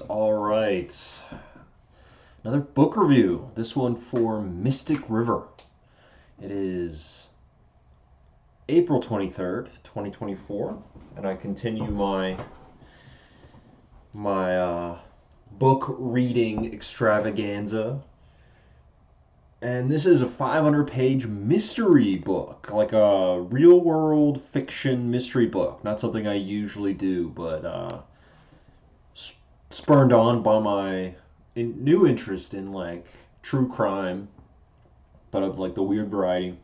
all right. Another book review. This one for Mystic River. It is April 23rd, 2024, and I continue my book reading extravaganza. And this is a 500-page mystery book, like a real-world fiction mystery book. Not something I usually do, but spurned on by my new interest in like true crime, but of like the weird variety.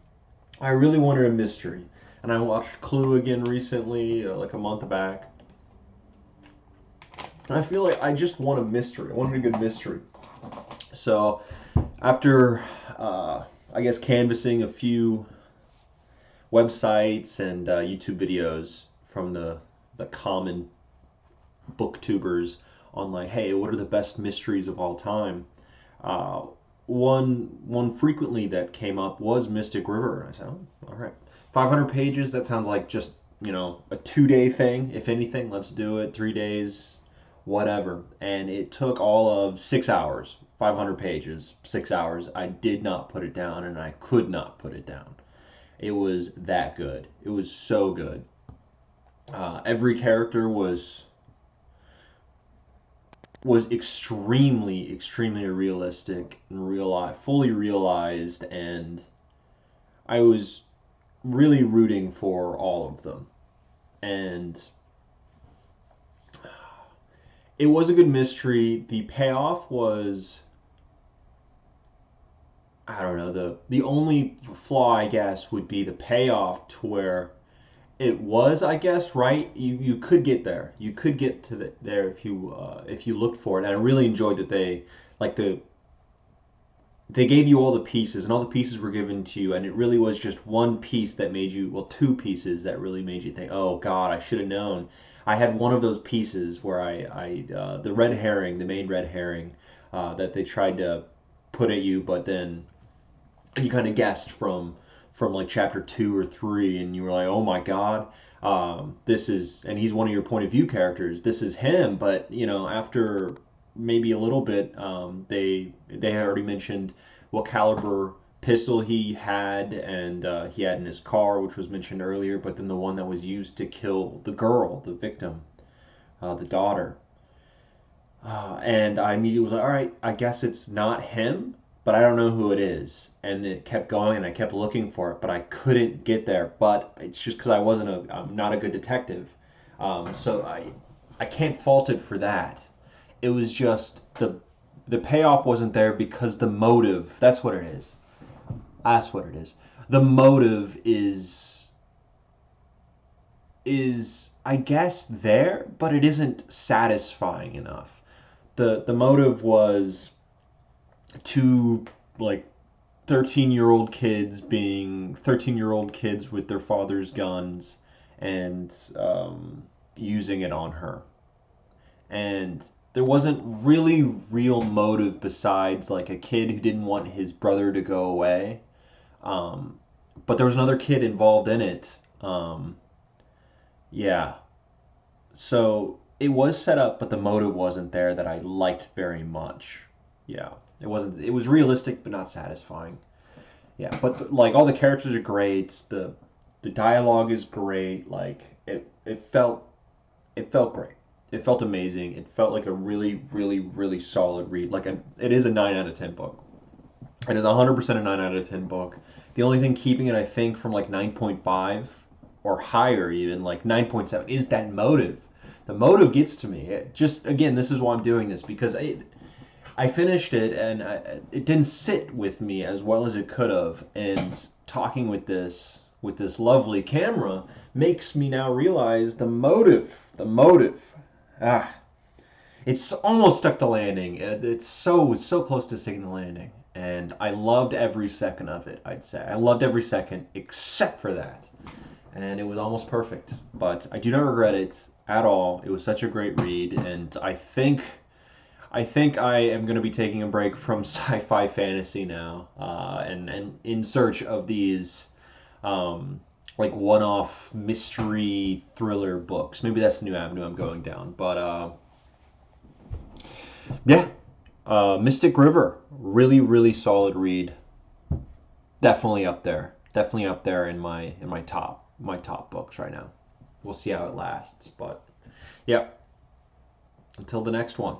I really wanted a mystery, and I watched Clue again recently, like a month back. And I feel like I just want a mystery. I wanted a good mystery. So after I guess canvassing a few websites and YouTube videos from the common booktubers on like, hey, what are the best mysteries of all time? Uh, one frequently that came up was Mystic River. I said, oh, all right, 500 pages. That sounds like just a 2 day thing. If anything, let's do it. 3 days, whatever. And it took all of 6 hours. 500 pages, 6 hours. I did not put it down, and I could not put it down. It was that good. It was so good. Every character was extremely realistic and fully realized, and I was really rooting for all of them. And it was a good mystery. The payoff was, I don't know, the only flaw I guess would be the payoff to where it was, I guess, right. You could get there. You could get to there if you looked for it. And I really enjoyed that like they gave you all the pieces, and all the pieces were given to you, and it really was just one piece that made you, well, two pieces that really made you think, oh God, I should have known. I had one of those pieces where the red herring, the main red herring, that they tried to put at you, but then you kind of guessed from like chapter 2 or 3, and you were like, oh my God, this is, and he's one of your point of view characters. This is him, but after maybe a little bit, they had already mentioned what caliber pistol he had, and he had in his car, which was mentioned earlier. But then the one that was used to kill the girl, the victim, the daughter, and I immediately was like, all right, I guess it's not him, but I don't know who it is. And it kept going, and I kept looking for it, but I couldn't get there. But it's just because I'm not a good detective, so I can't fault it for that. It was just the payoff wasn't there because the motive. That's what it is. That's what it is. The motive is I guess there, but it isn't satisfying enough. The motive was two like 13-year-old kids with their father's guns, and using it on her. And there wasn't really real motive besides like a kid who didn't want his brother to go away. Um, but there was another kid involved in it. Yeah. So it was set up, but the motive wasn't there that I liked very much. Yeah. It wasn't. It was realistic, but not satisfying. Yeah. But like all the characters are great. The dialogue is great. Like it felt great. It felt amazing. It felt like a really solid read. It is a 9 out of 10 book. It is 100% a 9 out of 10 book. The only thing keeping it, I think, from like 9.5 or higher, even like 9.7, is that motive. The motive gets to me. It just, again, this is why I'm doing this, because I finished it, and it didn't sit with me as well as it could have. And talking with this lovely camera makes me now realize the motive. The motive. Ah, it's almost stuck the landing. It's so close to sticking the landing, and I loved every second of it. I'd say I loved every second except for that, and it was almost perfect. But I do not regret it at all. It was such a great read, and I think I am going to be taking a break from sci-fi fantasy now, and in search of these um, like one-off mystery thriller books. Maybe that's the new avenue I'm going down. But Yeah. Mystic River, really, really solid read. Definitely up there. Definitely up there in my top books right now. We'll see how it lasts, but yeah. Until the next one.